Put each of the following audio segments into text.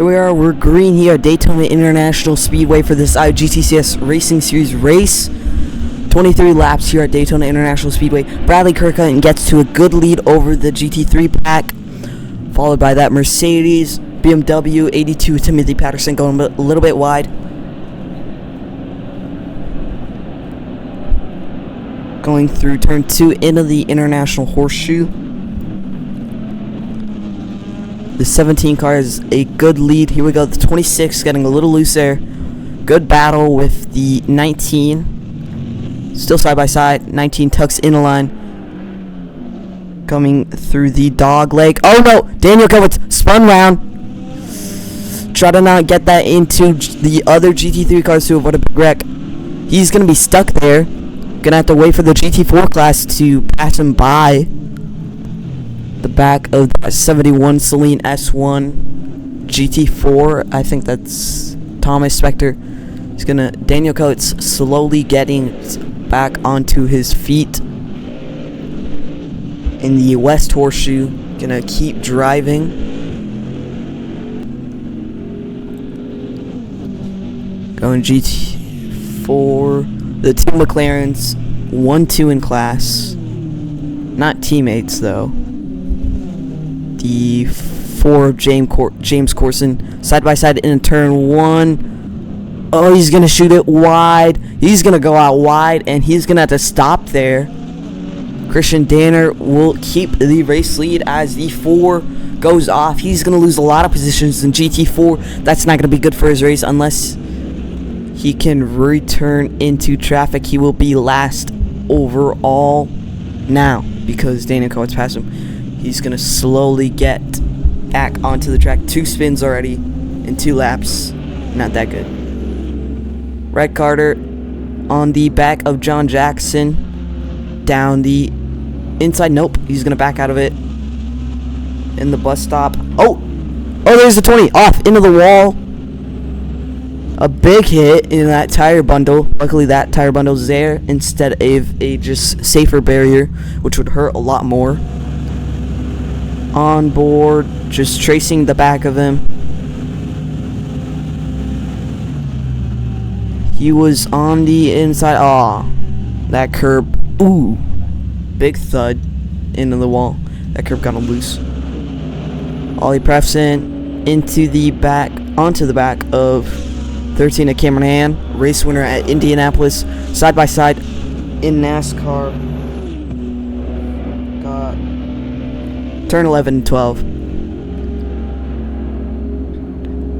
Here we are, we're green here at Daytona International Speedway for this IGTCS Racing Series race. 23 laps here at Daytona International Speedway. Bradley Kirkland gets to a good lead over the GT3 pack, followed by that Mercedes, BMW 82, Timothy Patterson going a little bit wide. Going through turn 2 into the International Horseshoe. The 17 car is a good lead. Here we go, the 26 getting a little loose there. Good battle with the 19. Still side by side. 19 tucks in a line. Coming through the dog leg. Oh no! Daniel Kowitz spun round. Try to not get that into the other GT3 cars to avoid a big wreck. He's going to be stuck there. Gonna have to wait for the GT4 class to pass him by. The back of the 71 Celine S1 GT4. I think that's Thomas Spector. He's gonna Daniel Coates slowly getting back onto his feet in the West Horseshoe. Gonna keep driving. Going GT4. The two McLarens, 1-2 in class. Not teammates though. The 4 of James Corson, side by side in turn 1. Oh, he's gonna shoot it wide. He's gonna go out wide, and he's gonna have to stop there. Christian Danner will keep the race lead as the 4 goes off. He's gonna lose a lot of positions in GT4. That's not gonna be good for his race unless he can return into traffic. He will be last overall now because Daniel Coates passed him. He's going to slowly get back onto the track. 2 spins already in 2 laps. Not that good. Red Carter on the back of John Jackson. Down the inside. Nope. He's going to back out of it. In the bus stop. Oh, there's the 20. Off into the wall. A big hit in that tire bundle. Luckily that tire bundle's there instead of a just safer barrier, which would hurt a lot more. On board, just tracing the back of him. He was on the inside. That curb. Ooh. Big thud into the wall. That curb got him loose. Ollie Prefson into the back, onto the back of 13 at Cameron Han, race winner at Indianapolis, side by side in NASCAR. Got turn 11 and 12.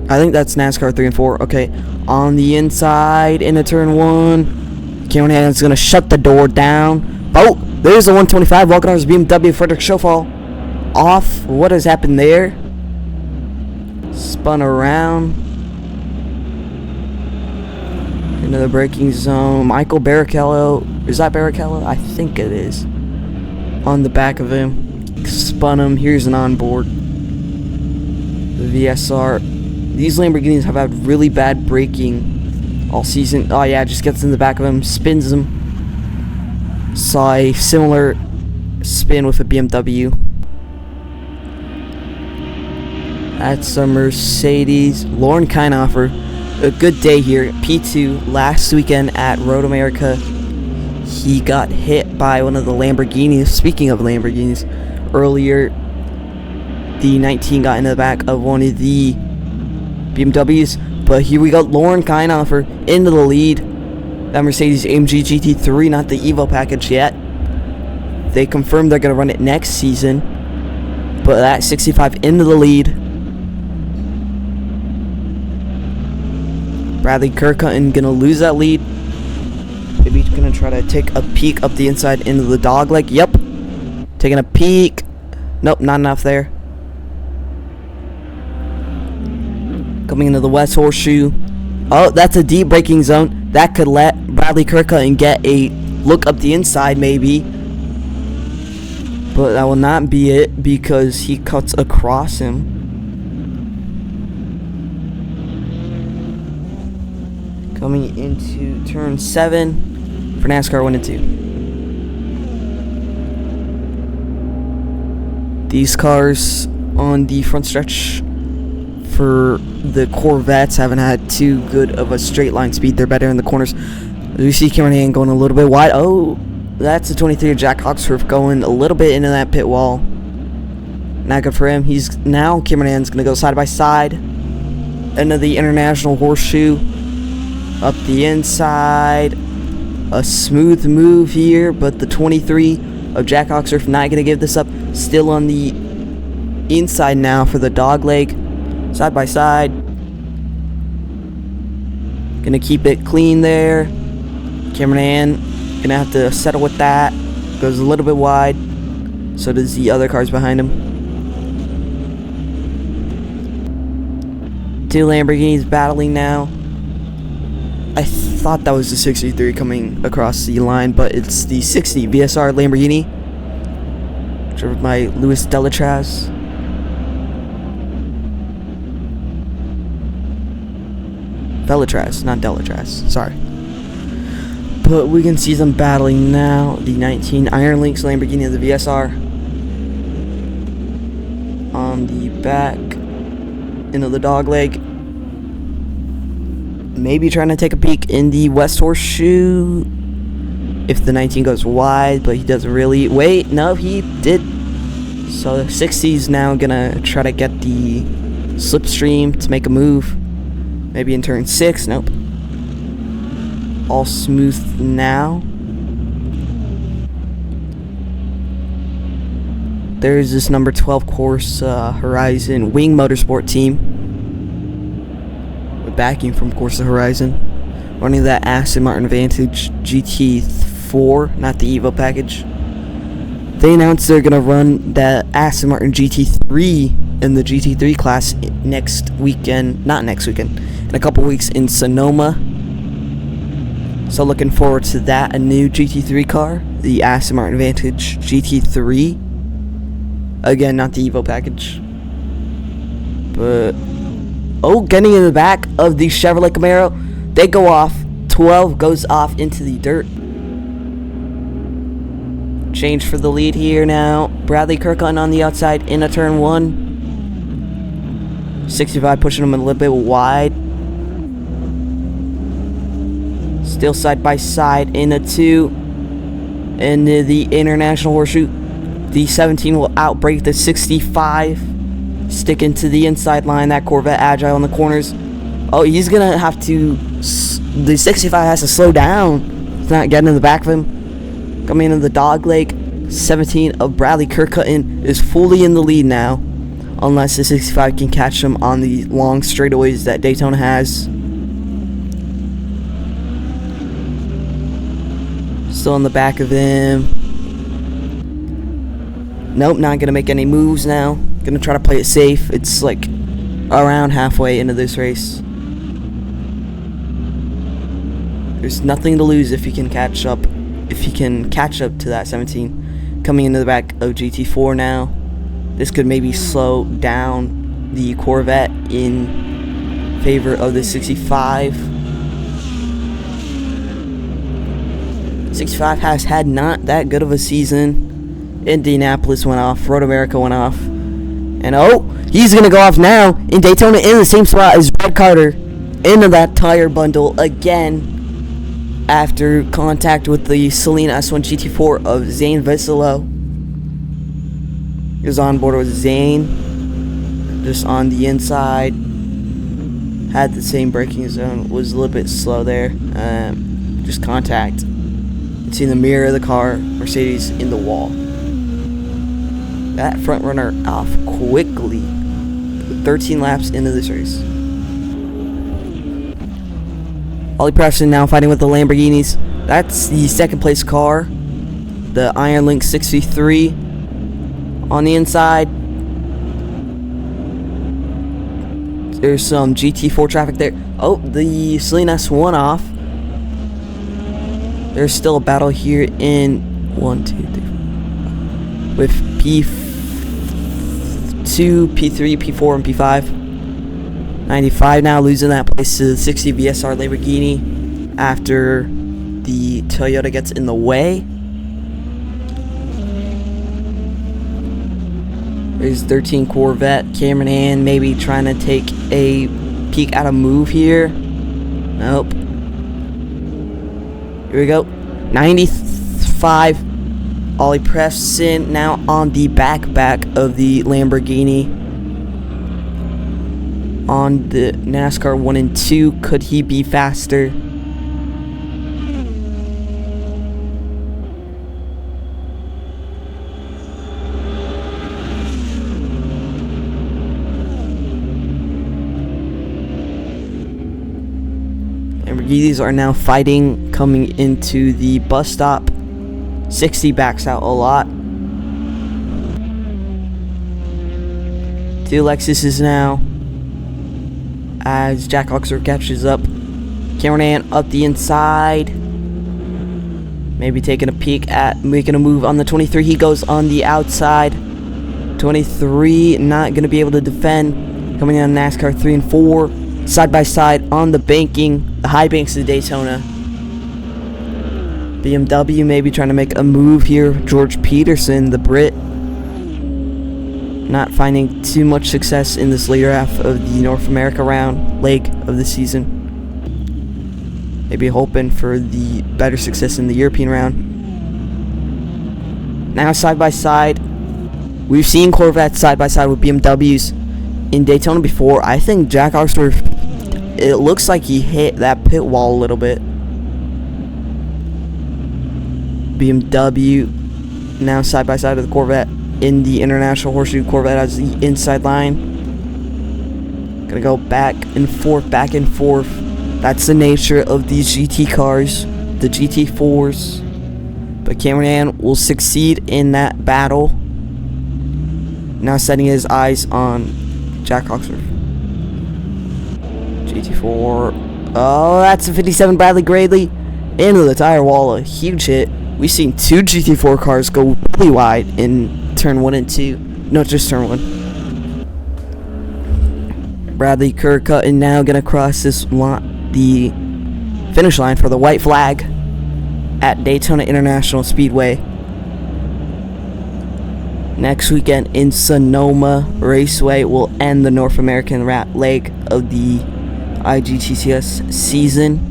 I think that's NASCAR 3 and 4. Okay, on the inside into turn 1. Cameron Han is gonna shut the door down. Oh, there's a 125 walking on his BMW. Frederick Schofall off. What has happened there? Spun around. Into the braking zone. Michael Barrichello. Is that Barrichello? I think it is. On the back of him. Spun him. Here's an onboard. The VSR. These Lamborghinis have had really bad braking all season. Oh yeah, just gets in the back of him. Spins him. Saw a similar spin with a BMW. That's a Mercedes. Lauren Kienhofer. A good day here. P2 last weekend at Road America. He got hit by one of the Lamborghinis. Speaking of Lamborghinis, earlier the 19 got into the back of one of the BMWs. But here we got Lauren Kienhofer into the lead. That Mercedes AMG GT3, not the Evo package yet. They confirmed they're going to run it next season. But that 65 into the lead. Bradley Kirkland gonna lose that lead. Maybe he's gonna try to take a peek up the inside into the dog leg. Yep. Taking a peek. Nope, not enough there. Coming into the West Horseshoe. Oh, that's a deep braking zone. That could let Bradley Kirkland get a look up the inside maybe. But that will not be it because he cuts across him. Coming into turn 7 for NASCAR 1 and 2. These cars on the front stretch for the Corvettes. Haven't had too good of a straight line speed. They're better in the corners. We see Cameron going a little bit wide. Oh, that's the 23 of Jack Hawksworth going a little bit into that pit wall. Not good for him. He's now Cameron's going to go side by side into the International Horseshoe. Up the inside. A smooth move here, but the 23 of Jack Hawksworth not going to give this up. Still on the inside now for the dog leg. Side by side. Going to keep it clean there. Cameron going to have to settle with that. Goes a little bit wide. So does the other cars behind him. Two Lamborghinis battling now. I thought that was the 63 coming across the line, but it's the 60 VSR Lamborghini, driven by Luis Delatraz. Delatraz, not Delatraz. Sorry. But we can see them battling now. The 19 Iron Lynx Lamborghini of the VSR on the back into the dog leg. Maybe trying to take a peek in the West Horseshoe if the 19 goes wide, but he doesn't really. Wait, no, he did. So the 60 is now gonna try to get the slipstream to make a move. Maybe in turn 6. Nope. All smooth now. There's this number 12 Corsa Horizon Wing Motorsport team. Backing from Corsa Horizon, running that Aston Martin Vantage GT4, not the Evo package. They announced they're gonna run that Aston Martin GT3 in the GT3 class next weekend, not next weekend, in a couple weeks in Sonoma. So looking forward to that, a new GT3 car, the Aston Martin Vantage GT3. Again, not the Evo package, but. Oh, getting in the back of the Chevrolet Camaro. They go off. 12 goes off into the dirt. Change for the lead here now. Bradley Kirkland on the outside in a turn 1. 65 pushing him a little bit wide. Still side by side in a 2. Into the International Horseshoe. The 17 will outbreak the 65. Sticking to the inside line, that Corvette agile in the corners. Oh, he's gonna have to. The 65 has to slow down. He's not getting in the back of him. Coming into the dog leg. 17 of Bradley Kirkcutton is fully in the lead now, unless the 65 can catch him on the long straightaways that Daytona has. Still in the back of him. Nope, not gonna make any moves now. Gonna try to play it safe. It's like around halfway into this race. There's nothing to lose if he can catch up. If he can catch up to that 17. Coming into the back of GT4 now. This could maybe slow down the Corvette in favor of the 65. 65 has had not that good of a season. Indianapolis went off. Road America went off. And oh, he's going to go off now in Daytona in the same spot as Brad Carter into that tire bundle again after contact with the Selena S1 GT4 of Zane Veselo. He was on board with Zane, just on the inside. Had the same braking zone, was a little bit slow there. Just contact. See the mirror of the car, Mercedes in the wall. That front runner off quickly. 13 laps into this race. Ollie Preston now fighting with the Lamborghinis. That's the second place car. The Iron Lynx 63 on the inside. There's some GT4 traffic there. Oh, the Selena S1 off. There's still a battle here in 1, 2, 3, 4, with P2, P3, P4, and P5. 95 now losing that place to the 60 VSR Lamborghini after the Toyota gets in the way. There's 13 Corvette. Cameron Ann maybe trying to take a peek at a move here. Nope. Here we go. 95. Ollie Preston now on the back of the Lamborghini. On the NASCAR 1 and 2. Could he be faster? Lamborghinis are now fighting coming into the bus stop. 60 backs out a lot. Two Lexuses now as Jack Oxford catches up. Cameron Ann up the inside. Maybe taking a peek at making a move on the 23. He goes on the outside. 23 not going to be able to defend. Coming on NASCAR 3 and 4. Side by side on the banking. The high banks of Daytona. BMW maybe trying to make a move here. George Peterson, the Brit, not finding too much success in this later half of the North America leg of the season. Maybe hoping for the better success in the European round. Now side by side. We've seen Corvettes side by side with BMWs in Daytona before. I think Jack Oxford, it looks like he hit that pit wall a little bit. BMW now side by side with the Corvette in the International Horseshoe. Corvette has the inside line. Gonna go back and forth. That's the nature of these GT cars, the GT4s. But Cameron Ann will succeed in that battle. Now setting his eyes on Jack Oxford. GT4. Oh, that's a 57 Bradley Gradley into the tire wall. A huge hit. We've seen two GT4 cars go really wide in turn 1 and 2. No, just turn 1. Bradley Kirkcutton now going to cross the finish line for the white flag at Daytona International Speedway. Next weekend in Sonoma, Raceway will end the North American leg of the IGTCS season.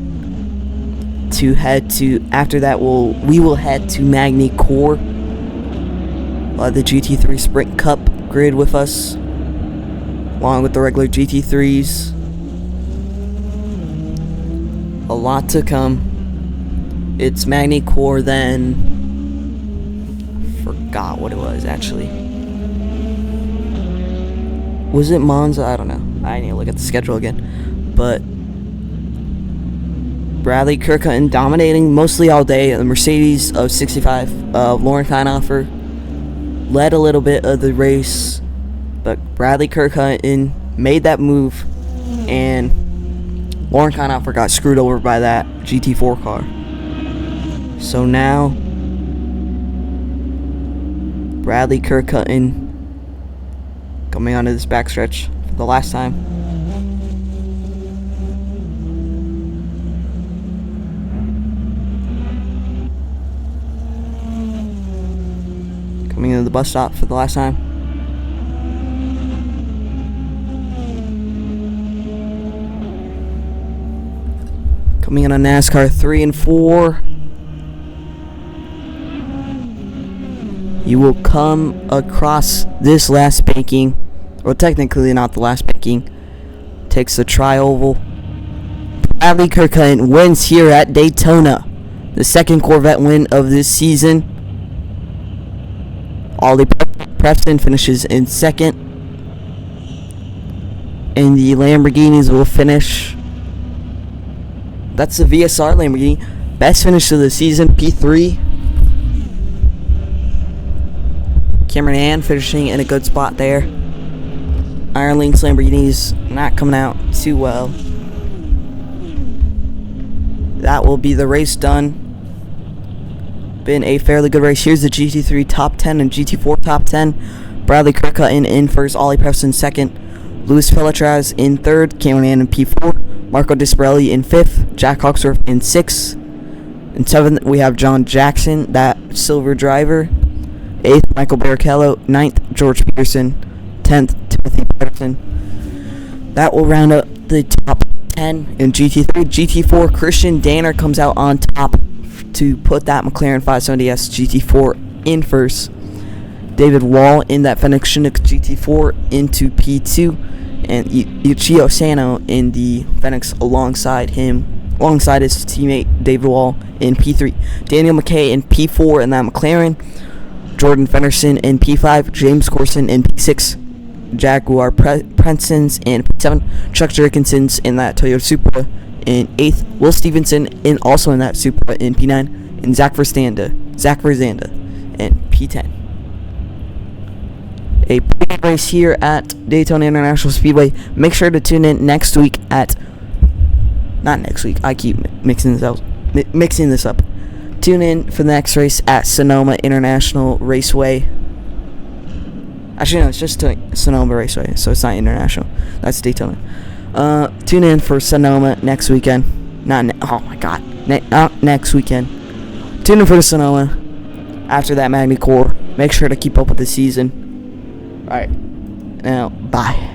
After that we will head to Magny Cours. We'll have the GT3 Sprint Cup grid with us, along with the regular GT3s. A lot to come. It's Magny Cours, then forgot what it was actually. Was it Monza? I don't know. I need to look at the schedule again. But Bradley Kirkcutton dominating mostly all day. The Mercedes of 65 of Lauren Keinhofer led a little bit of the race, but Bradley Kirkcutton made that move, and Lauren Keinhofer got screwed over by that GT4 car. So now Bradley Kirkcutton coming onto this backstretch for the last time. Coming into the bus stop for the last time. Coming in on NASCAR 3 and 4. You will come across this last banking, or technically not the last banking. Takes the tri-oval. Bradley Kirkcutton wins here at Daytona. The second Corvette win of this season. Ollie Preston finishes in second. And the Lamborghinis will finish. That's the VSR Lamborghini. Best finish of the season, P3. Cameron Ann finishing in a good spot there. Iron Links Lamborghinis not coming out too well. That will be the race done. Been a fairly good race. Here's the GT3 top 10 and GT4 top 10. Bradley Kirkcutton in first, Ollie Preston second, Luis Pelletraz in third, Cameron Ann in P4, Marco Disparelli in fifth, Jack Hawksworth in sixth. In seventh, we have John Jackson, that silver driver. 8th, Michael Barrichello. 9th, George Peterson. 10th, Timothy Patterson. That will round up the top 10 in GT3. GT4, Christian Danner comes out on top to put that McLaren 570S GT4 in first. David Wall in that Fenix Chinook GT4 into P2, and Yuichiro Sano in the Fenix alongside his teammate David Wall in P3. Daniel McKay in P4 in that McLaren. Jordan Fenderson in P5. James Corson in P6. Jaguar Prensons in P7. Chuck Jerkinsons in that Toyota Supra in 8th. Will Stevenson also in that Supra in P9. And Zach Verzanda in P10. A big race here at Daytona International Speedway. Make sure to tune in next week at... Not next week. I keep mixing this up. Tune in for the next race at Sonoma International Raceway. Actually, no, it's just Sonoma Raceway, so it's not international. That's Daytona. Tune in for Sonoma next weekend. Next weekend. Tune in for Sonoma after that Magny Core. Make sure to keep up with the season. Alright. Now, bye.